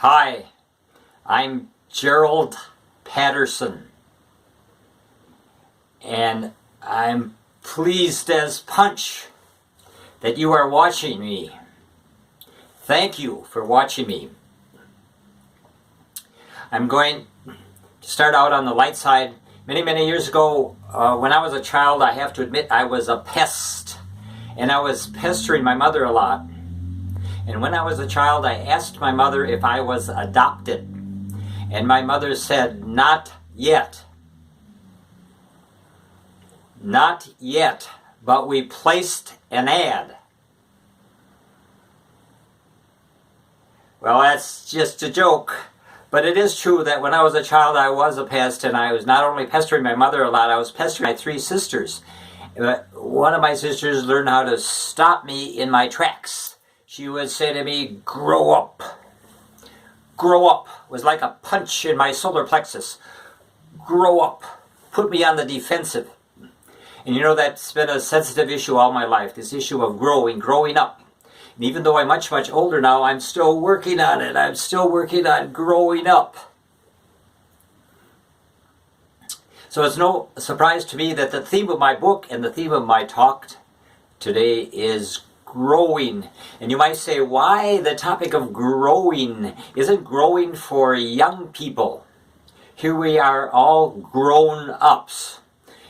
Hi, I'm Gerald Patterson, and I'm pleased as punch that you are watching me. Thank you for watching me. I'm going to start out on the light side. Many years ago, when I was a child, I have to admit I was a pest, and I was pestering my mother a lot. And when I was a child, I asked my mother if I was adopted. And my mother said, "Not yet. Not yet, but we placed an ad." Well, that's just a joke. But it is true that when I was a child, I was a pest, and I was not only pestering my mother a lot, I was pestering my three sisters. One of my sisters learned how to stop me in my tracks. She would say to me, "Grow up." Grow up was like a punch in my solar plexus. Grow up. Put me on the defensive. And you know, that's been a sensitive issue all my life, this issue of growing up. And even though I'm much older now, I'm still working on it. I'm still working on growing up. So it's no surprise to me that the theme of my book and the theme of my talk today is growing. And you might say, why the topic of growing? Isn't growing for young people? Here we are, all grown-ups.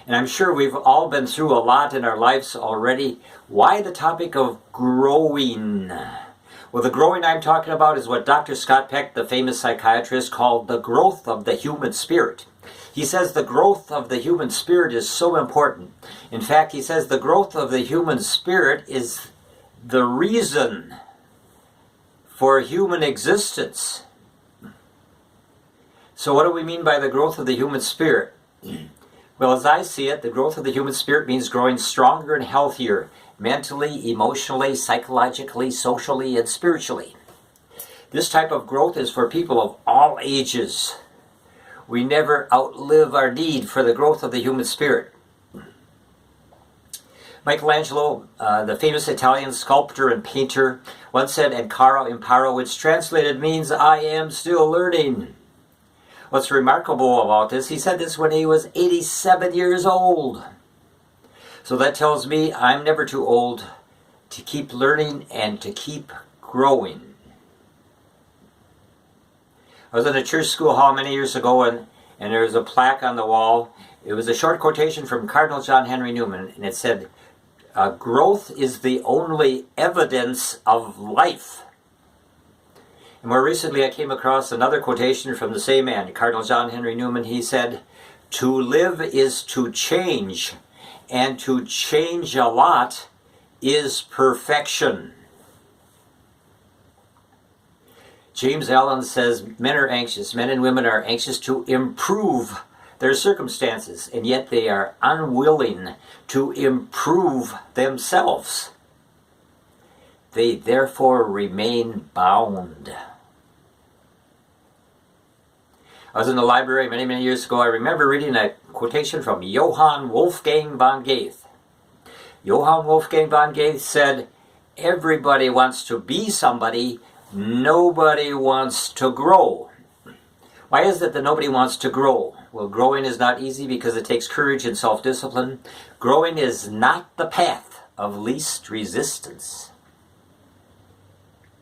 And I'm sure we've all been through a lot in our lives already. Why the topic of growing? Well, the growing I'm talking about is what Dr. Scott Peck, the famous psychiatrist, called the growth of the human spirit. He says the growth of the human spirit is so important. In fact, he says the growth of the human spirit is the reason for human existence. So what do we mean by the growth of the human spirit? Well, as I see it, the growth of the human spirit means growing stronger and healthier, mentally, emotionally, psychologically, socially, and spiritually. This type of growth is for people of all ages. We never outlive our need for the growth of the human spirit. Michelangelo, the famous Italian sculptor and painter, once said, "Ancora imparo," which translated means, "I am still learning." What's remarkable about this, he said this when he was 87 years old. So that tells me I'm never too old to keep learning and to keep growing. I was in a church school hall many years ago, and there was a plaque on the wall. It was a short quotation from Cardinal John Henry Newman, and it said, "Growth is the only evidence of life." And more recently I came across another quotation from the same man, Cardinal John Henry Newman. He said, "To live is to change, and to change a lot is perfection." James Allen says men and women are anxious to improve their circumstances, and yet they are unwilling to improve themselves. They therefore remain bound. I was in the library many years ago. I remember reading a quotation from Johann Wolfgang von Goethe. Johann Wolfgang von Goethe said, "Everybody wants to be somebody, nobody wants to grow." Why is it that nobody wants to grow? Well, growing is not easy because it takes courage and self-discipline. Growing is not the path of least resistance.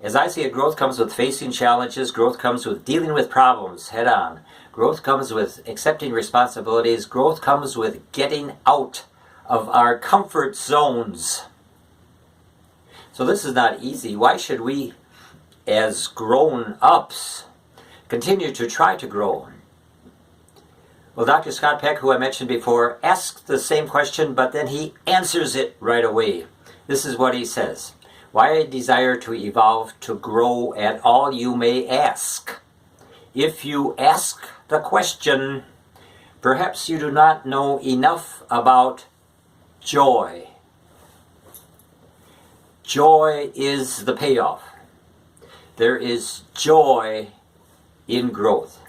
As I see it, growth comes with facing challenges. Growth comes with dealing with problems head on. Growth comes with accepting responsibilities. Growth comes with getting out of our comfort zones. So this is not easy. Why should we, as grown-ups, continue to try to grow? Well, Dr. Scott Peck, who I mentioned before, asks the same question, but then he answers it right away. This is what he says. "Why desire to evolve, to grow at all, you may ask. If you ask the question, perhaps you do not know enough about joy." Joy is the payoff. There is joy in growth.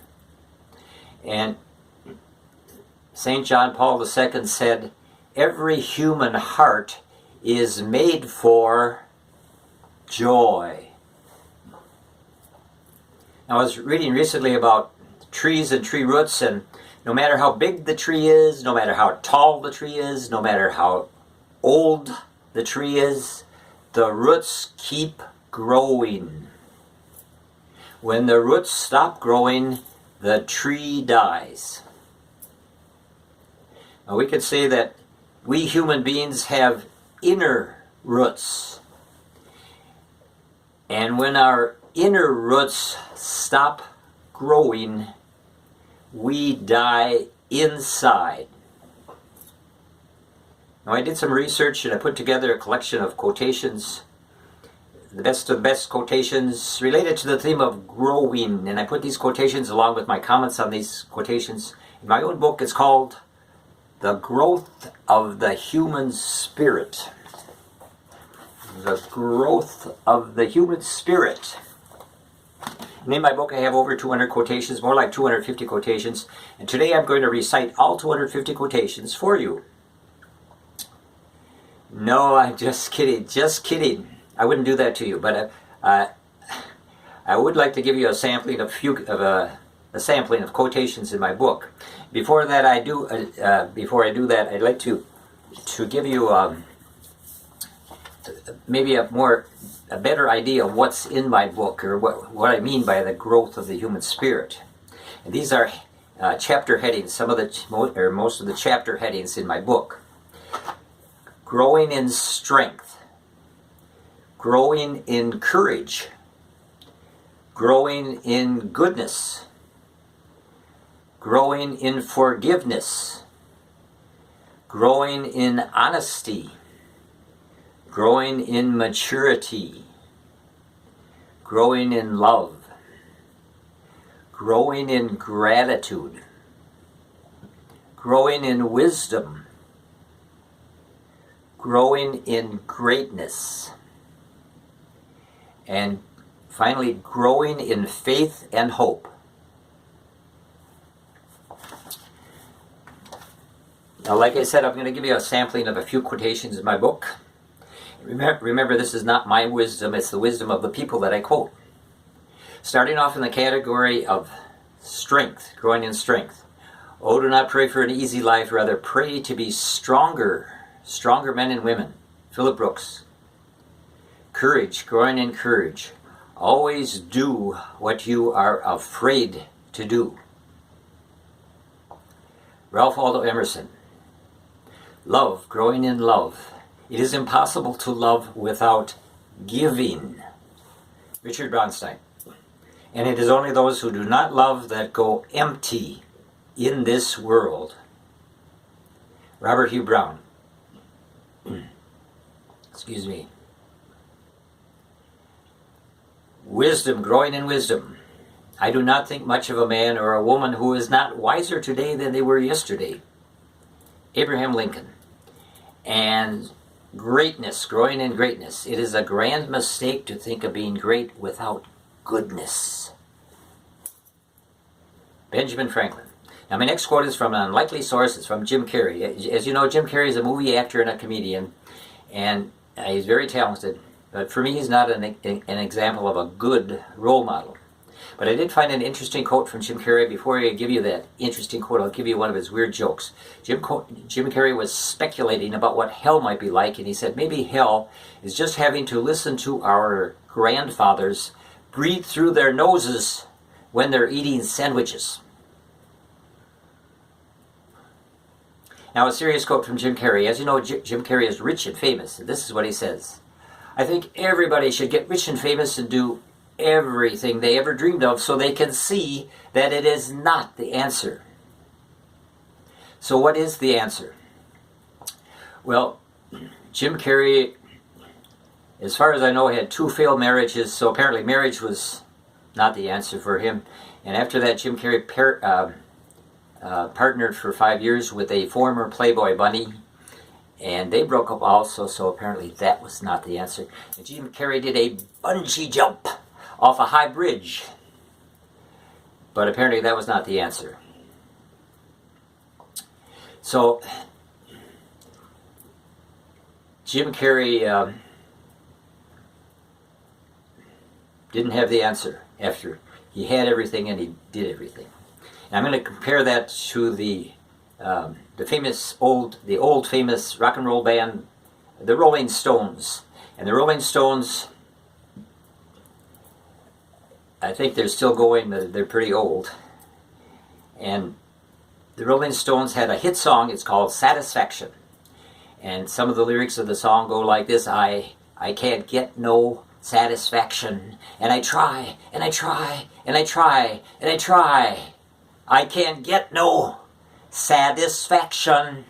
And St. John Paul II said, "Every human heart is made for joy." I was reading recently about trees and tree roots, and no matter how big the tree is, no matter how tall the tree is, no matter how old the tree is, the roots keep growing. When the roots stop growing, the tree dies. Now we could say that we human beings have inner roots. And when our inner roots stop growing, we die inside. Now I did some research and I put together a collection of quotations, the best of the best quotations related to the theme of growing, and I put these quotations along with my comments on these quotations in my own book. It's called The Growth of the Human Spirit. The Growth of the Human Spirit. And in my book I have over 200 quotations, more like 250 quotations, and today I'm going to recite all 250 quotations for you. No, I'm just kidding, just kidding. I wouldn't do that to you, but I would like to give you a sampling of a sampling of quotations in my book. Before that, before I do that, I'd like to give you maybe a better idea of what's in my book, or what I mean by the growth of the human spirit. And these are chapter headings, most of the chapter headings in my book. Growing in strength. Growing in courage, growing in goodness, growing in forgiveness, growing in honesty, growing in maturity, growing in love, growing in gratitude, growing in wisdom, growing in greatness, and finally, growing in faith and hope. Now, like I said, I'm going to give you a sampling of a few quotations in my book. Remember, this is not my wisdom, it's the wisdom of the people that I quote. Starting off in the category of strength, growing in strength. Oh, do not pray for an easy life, rather pray to be stronger men and women. Philip Brooks. Courage, growing in courage. Always do what you are afraid to do. Ralph Waldo Emerson. Love, growing in love. It is impossible to love without giving. Richard Bronstein. And it is only those who do not love that go empty in this world. Robert Hugh Brown. Excuse me. Wisdom, growing in wisdom. I do not think much of a man or a woman who is not wiser today than they were yesterday. Abraham Lincoln. And greatness, growing in greatness. It is a grand mistake to think of being great without goodness. Benjamin Franklin. Now my next quote is from an unlikely source. It's from Jim Carrey. As you know, Jim Carrey is a movie actor and a comedian, and he's very talented. But for me, he's not an example of a good role model. But I did find an interesting quote from Jim Carrey. Before I give you that interesting quote, I'll give you one of his weird jokes. Jim Carrey was speculating about what hell might be like, and he said maybe hell is just having to listen to our grandfathers breathe through their noses when they're eating sandwiches. Now, a serious quote from Jim Carrey. As you know, Jim Carrey is rich and famous, and this is what he says. I think everybody should get rich and famous and do everything they ever dreamed of so they can see that it is not the answer. So what is the answer? Well, Jim Carrey, as far as I know, had 2 failed marriages, so apparently marriage was not the answer for him. And after that, Jim Carrey partnered for 5 years with a former Playboy bunny, and they broke up also, so apparently that was not the answer. And Jim Carrey did a bungee jump off a high bridge, but apparently that was not the answer. So Jim Carrey didn't have the answer after He had everything and he did everything. And I'm going to compare that to the old famous rock and roll band, the Rolling Stones. And the Rolling Stones, I think they're still going. They're pretty old. And the Rolling Stones had a hit song. It's called Satisfaction. And some of the lyrics of the song go like this: I can't get no satisfaction, and I try, and I try, and I try, and I try. I can't get no satisfaction.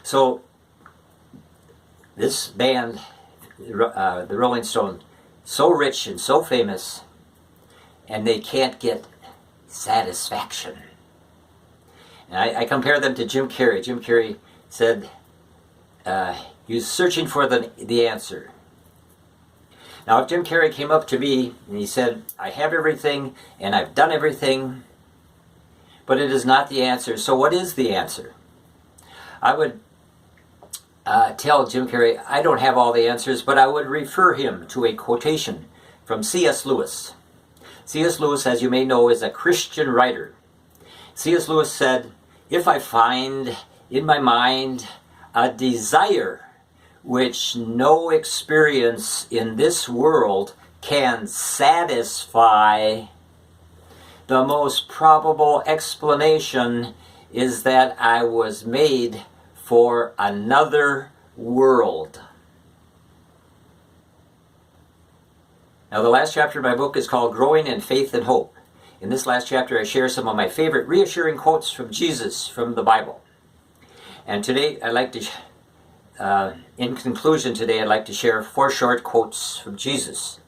So this band, the Rolling Stones, so rich and so famous, and they can't get satisfaction. And I compare them to Jim Carrey. Jim Carrey said he was searching for the answer. Now, if Jim Carrey came up to me and he said, I have everything and I've done everything, but it is not the answer. So what is the answer? I would tell Jim Carrey, I don't have all the answers, but I would refer him to a quotation from C.S. Lewis. C.S. Lewis, as you may know, is a Christian writer. C.S. Lewis said, if I find in my mind a desire which no experience in this world can satisfy, the most probable explanation is that I was made for another world. Now, the last chapter of my book is called Growing in Faith and Hope. In this last chapter, I share some of my favorite reassuring quotes from Jesus from the Bible. And today, I'd like to, in conclusion today, I'd like to share 4 short quotes from Jesus.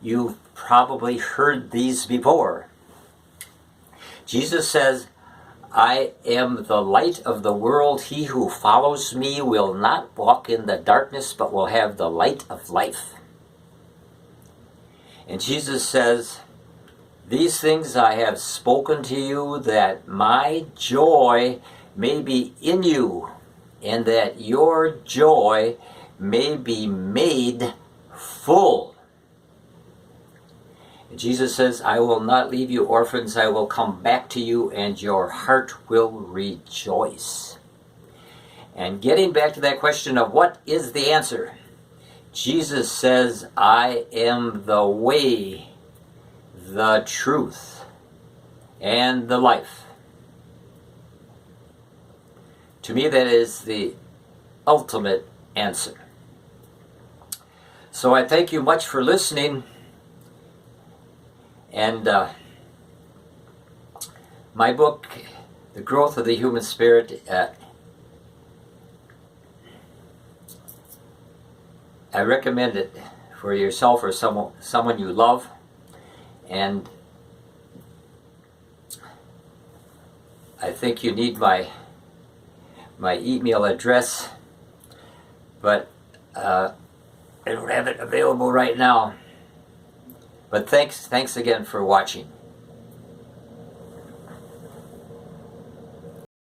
You've probably heard these before. Jesus says, I am the light of the world. He who follows me will not walk in the darkness, but will have the light of life. And Jesus says, these things I have spoken to you, that my joy may be in you, and that your joy may be made full. And Jesus says, I will not leave you orphans. I will come back to you, and your heart will rejoice. And getting back to that question of what is the answer, Jesus says, I am the way, the truth, and the life. To me, that is the ultimate answer. So I thank you much for listening. And my book, The Growth of the Human Spirit, I recommend it for yourself or someone you love. And I think you need my email address, but I don't have it available right now. But thanks again for watching.